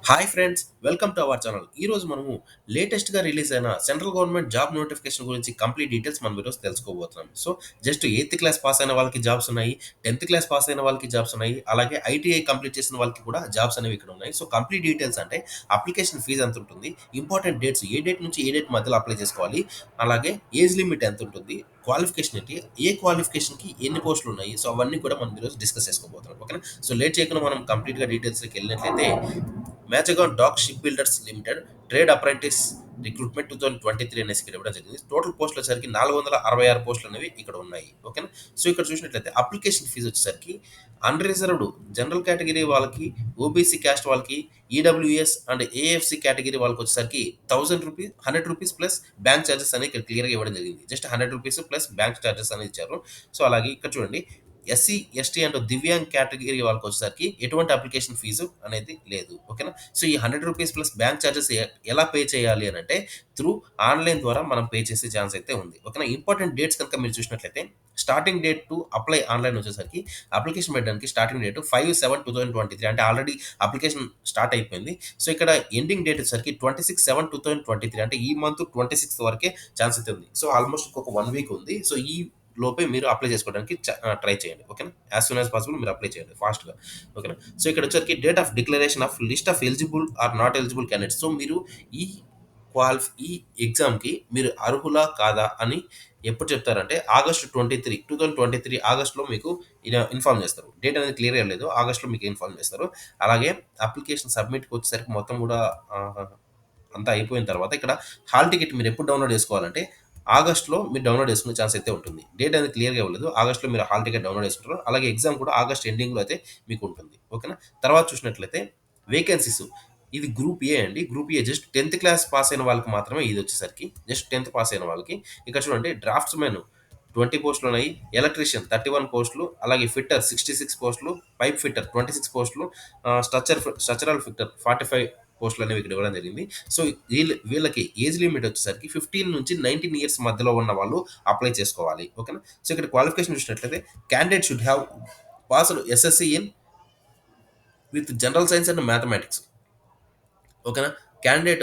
Hi friends, welcome to our channel. ఈరోజు మనము లేటెస్ట్‌గా రిలీజ్ అయిన సెంట్రల్ గవర్నమెంట్ జాబ్ నోటిఫికేషన్ గురించి కంప్లీట్ డీటెయిల్స్ మనం ఈరోజు తెలుసుకోబోతున్నాం. So, just eighth class pass అయిన వాళ్ళకి జాబ్స్ ఉన్నాయి. 10థ్ క్లాస్ పాస్ అయిన వాళ్ళకి జాబ్స్ ఉన్నాయి. అలాగే ఐటీఐ కంప్లీట్ చేసిన వాళ్ళకి కూడా జాబ్స్ అనేవి ఇక్కడ ఉన్నాయి. సో, కంప్లీట్ డీటెయిల్స్ అంటే అప్లికేషన్ ఫీజ్ ఎంత ఉంటుంది? ఇంపార్టెంట్ డేట్స్ ఏ డేట్ నుంచి ఏ డేట్ మధ్యలో అప్లై చేసుకోవాలి? అలాగే ఏజ్ లిమిట్ ఎంత ఉంటుంది? క్వాలిఫికేషన్ ఏంటి? ఏ క్వాలిఫికేషన్‌కి ఎన్ని పోస్టులు ఉన్నాయి? సో, అవన్నీ కూడా మనం ఈరోజు డిస్కస్ చేసుకోబోతున్నాం. ఓకేనా? సో, లేట్ చేయకుండా మనం కంప్లీట్‌గా డీటెయిల్స్‌లోకి వెళ్ళినట్లయితే Mazagon Dock Shipbuilders Limited trade apprentice recruitment 2023 అనేసి ఇక్కడ ఇవ్వడం జరిగింది. టోటల్ పోస్టులు వచ్చేసరికి 466 పోస్టులు అనేవి ఇక్కడ ఉన్నాయి. ఓకేనా? సో ఇక్కడ చూసినట్లయితే అప్లికేషన్ ఫీజు వచ్చేసరికి అన్రిజర్వ్డ్ జనరల్ కేటగిరీ వాళ్ళకి, ఓబీసీ క్యాస్ట్ వాళ్ళకి, ఈడబ్ల్యూఎస్ అండ్ ఏఎఫ్సి కేటగిరీ వాళ్ళకి వచ్చేసరికి రూ. 100 ప్లస్ బ్యాంక్ చార్జెస్ అనేది ఇక్కడ క్లియర్‌గా ఇవ్వడం జరిగింది. జస్ట్ రూ. 100 ప్లస్ బ్యాంక్ చార్జెస్ అనేది ఇచ్చారు. సో అలాగే ఇక్కడ చూడండి, SC, ST and divyang category వాళ్ళకి వచ్చేసరికి ఎటువంటి అప్లికేషన్ ఫీజు అనేది లేదు. ఓకేనా? సో ఈ రూ. 100 ప్లస్ బ్యాంక్ చార్జెస్ ఎలా పే చేయాలి అని అంటే త్రూ ఆన్లైన్ ద్వారా మనం పే చేసే ఛాన్స్ అయితే ఉంది. ఓకేనా? ఇంపార్టెంట్ డేట్స్ కనుక మీరు చూసినట్లయితే starting date to apply online వచ్చేసరికి అప్లికేషన్ పెట్టడానికి స్టార్టింగ్ డేట్ 5/7/2023 అంటే ఆల్రెడీ అప్లికేషన్ స్టార్ట్ అయిపోయింది. సో ఇక్కడ ఎండింగ్ డేట్ వచ్చేసరికి 26/7/2023 అంటే ఈ మంత్ 26 వరకే ఛాన్స్ అయితే ఉంది. సో ఆల్మోస్ట్ ఇంకొక 1 వీక్ ఉంది. సో ఈ లోపే మీరు అప్లై చేసుకోవడానికి ట్రై చేయండి. ఓకేనా? యాజ్ సూన్ యాజ్ పాసిబుల్ మీరు అప్లై చేయండి ఫాస్ట్‌గా. ఓకేనా? సో ఇక్కడ వచ్చరికి date of declaration of list of eligible are not eligible candidates. So మీరు ఈ ఈ ఎగ్జామ్‌కి మీరు అర్హులా? కాదా? అని ఎప్పుడు చెప్తారంటే ఆగస్ట్ 23, 2023 ఆగస్ట్‌లో మీకు ఇన్ఫార్మ్ చేస్తారు. డేట్ అనేది క్లియర్‌గా లేదు. ఆగస్ట్‌లో మీకు ఇన్ఫార్మ్ చేస్తారు. అలాగే అప్లికేషన్ సబ్మిట్‌కి వచ్చేసరికి మొత్తం కూడా అంతా అయిపోయిన తర్వాత ఇక్కడ హాల్ టికెట్ మీరు ఎప్పుడు డౌన్‌లోడ్ చేసుకోవాలంటే ఆగస్ట్‌లో మీరు డౌన్‌లోడ్ చేసుకునే ఛాన్స్ అయితే ఉంటుంది. డేట్ అనేది క్లియర్‌గా ఇవ్వలేదు. ఆగస్ట్‌లో మీరు హాల్ టికెట్ డౌన్‌లోడ్ చేసుకుంటారు. అలాగే ఎగ్జామ్ కూడా ఆగస్ట్ ఎండింగ్‌లో అయితే మీకు ఉంటుంది. ఓకేనా? తర్వాత చూసినట్లయితే వేకెన్సీస్ ఇది గ్రూప్ ఏ అండి. గ్రూప్ ఏ జస్ట్ 10థ్ క్లాస్ పాస్ అయిన వాళ్ళకి మాత్రమే ఇది వచ్చేసరికి. జస్ట్ 10థ్ పాస్ అయిన వాళ్ళకి. ఇక్కడ చూడండి, డ్రాఫ్ట్స్‌మెన్ 20 పోస్టులు ఉన్నాయి. ఎలక్ట్రీషియన్ 31 పోస్టులు, అలాగే ఫిట్టర్ 66 పోస్టులు, పైప్ ఫిట్టర్ 26 పోస్టులు, స్ట్రక్చరల్ ఫిట్టర్ 45 పోస్టులు అనేవి ఇక్కడ ఇవ్వడం జరిగింది. సో వీళ్ళకి ఏజ్ లిమిట్ వచ్చేసరికి 15 నుంచి 19 ఇయర్స్ మధ్యలో ఉన్న వాళ్ళు అప్లై చేసుకోవాలి. ఓకేనా? సో ఇక్కడ క్వాలిఫికేషన్ చూసినట్లయితే candidate should have passed SSC in with general science and mathematics. ఓకేనా? క్యాండిడేట్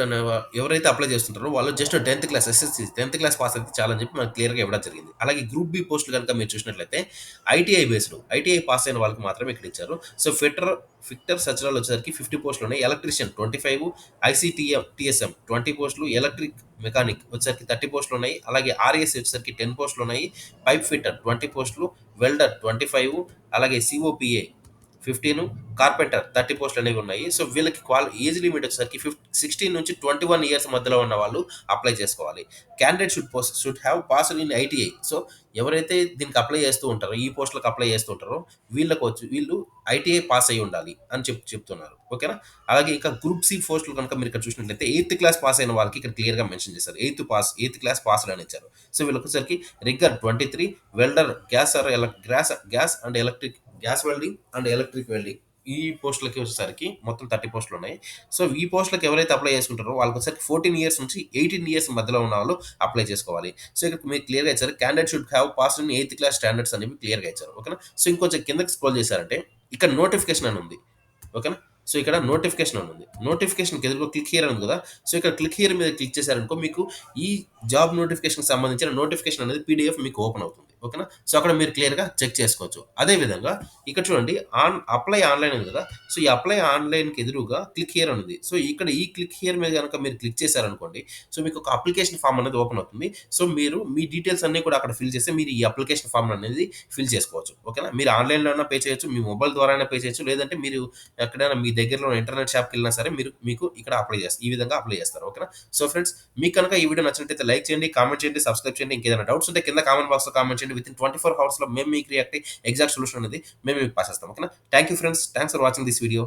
ఎవరైతే అప్లై చేస్తుంటారో వాళ్ళు జస్ట్ 10థ్ క్లాస్ ఎస్ఎస్సి 10థ్ క్లాస్ పాస్ అయితే చాలని చెప్పి మనకు క్లియర్‌గా ఇవ్వడం జరిగింది. అలాగే గ్రూప్ బి పోస్టులు కనుక మీరు చూసినట్లయితే ఐటీఐ బేస్డ్ ఐటీఐ పాస్ అయిన వాళ్ళకి మాత్రమే ఇక్కడ ఇచ్చారు. సో ఫిట్టర్ సర్చరల్ వచ్చేసరికి 50 పోస్టులు ఉన్నాయి. ఎలక్ట్రీషియన్ 25, టీఎస్ఎం 20 పోస్టులు, ఎలక్ట్రిక్ మెకానిక్ వచ్చేసరికి 30 పోస్టులు ఉన్నాయి. అలాగే ఆర్ఏఎస్ వచ్చేసరికి 10 పోస్టులు ఉన్నాయి. పైప్ ఫిట్టర్ 20 పోస్టులు, వెల్డర్ 25, అలాగే సిఓపిఏ 15, కార్పెంటర్ 30 పోస్టులు అనేవి ఉన్నాయి. సో వీళ్ళకి ఏజ్ లిమిట్ వచ్చేసరికి 16 నుంచి 21 ఇయర్స్ మధ్యలో ఉన్న వాళ్ళు అప్లై చేసుకోవాలి. Candidate should have passed in ITI. So ఎవరైతే దీనికి అప్లై చేస్తూ ఉంటారో, ఈ పోస్టులకు అప్లై చేస్తూ ఉంటారో వీళ్ళు ఐటీఐ పాస్ అయ్యి ఉండాలి అని చెప్తున్నారు. ఓకేనా? అలాగే ఇంకా గ్రూప్ సి పోస్టులు కనుక మీరు ఇక్కడ చూసినట్లయితే 8థ్ క్లాస్ పాస్ అయిన వాళ్ళకి ఇక్కడ క్లియర్‌గా మెన్షన్ చేశారు. 8థ్ క్లాస్ పాస్డ్ అని ఇచ్చారు. సో వీళ్ళకి వచ్చేసరికి rigger 23, welder gas and electric gas welding and electric welding ఈ పోస్టులకి వచ్చేసరికి మొత్తం 30 పోస్టులు ఉన్నాయి. సో ఈ పోస్టులకు ఎవరైతే అప్లై చేసుకుంటారో వాళ్ళకి వచ్చేసరికి 14 ఇయర్స్ నుంచి 18 ఇయర్స్ మధ్యలో ఉన్న వాళ్ళు అప్లై చేసుకోవాలి. సో ఇక్కడ మీరు క్లియర్‌గా ఇచ్చారు. Candidate should have passed in eighth class standards అనేవి క్లియర్‌గా ఇచ్చారు. ఓకేనా? సో ఇంకొంచెం కిందకి స్క్రోల్ చేశారంటే ఇక్కడ నోటిఫికేషన్ అని ఉంది. ఓకేనా? సో ఇక్కడ నోటిఫికేషన్ అని ఉంది. నోటిఫికేషన్‌కి ఎదురుగా క్లిక్ హియర్ అని ఉంది కదా! సో ఇక్కడ క్లిక్ హియర్ మీద క్లిక్ చేశారనుకో మీకు ఈ జాబ్ నోటిఫికేషన్‌కి సంబంధించిన నోటిఫికేషన్ అనేది పీడీఎఫ్ మీకు ఓపెన్ అవుతుంది. ఓకేనా? సో అక్కడ మీరు క్లియర్‌గా చెక్ చేసుకోవచ్చు. అదే విధంగా ఇక్కడ చూడండి, అప్లై ఆన్‌లైన్ ఉంది కదా! సో ఈ అప్లై ఆన్‌లైన్‌కి ఎదురుగా క్లిక్ హియర్ అని ఉంది. సో ఇక్కడ ఈ క్లిక్ హియర్ మీద గనుక మీరు క్లిక్ చేశారనుకోండి, సో మీకు ఒక అప్లికేషన్ ఫార్మ్ అనేది ఓపెన్ అవుతుంది. సో మీరు మీ డీటెయిల్స్ అన్నీ కూడా అక్కడ ఫిల్ చేస్తే మీరు ఈ అప్లికేషన్ ఫార్మ్ అనేది ఫిల్ చేసుకోవచ్చు. ఓకేనా? మీరు ఆన్‌లైన్‌లో అయినా పే చేయొచ్చు. మీ మొబైల్ ద్వారా అయినా పే చేయొచ్చు. లేదంటే మీరు ఎక్కడైనా మీ దగ్గరలో ఇంటర్నెట్ షాప్‌కి వెళ్ళినా సరే మీకు ఇక్కడ అప్లై చేస్తారు. ఈ విధంగా అప్లై చేస్తారు. ఓకేనా? సో ఫ్రెండ్స్, మీకు కనుక ఈ వీడియో నచ్చినట్లయితే లైక్ చేయండి, కామెంట్ చేయండి, సబ్స్క్రైబ్ చేయండి. ఇంకేదైనా డౌట్స్ ఉంటే కింద కామెంట్ బాక్స్‌లో కామెంట్ చేయండి. వితిన్ 24 అవర్స్‌లో మేము మీకు రియాక్ట్ అయ్యి ఎగ్జాక్ట్ సొల్యూషన్ అనేది మేము మీకు పాస్ చేస్తాం. ఓకేనా? Thank you friends. Thanks for watching this video.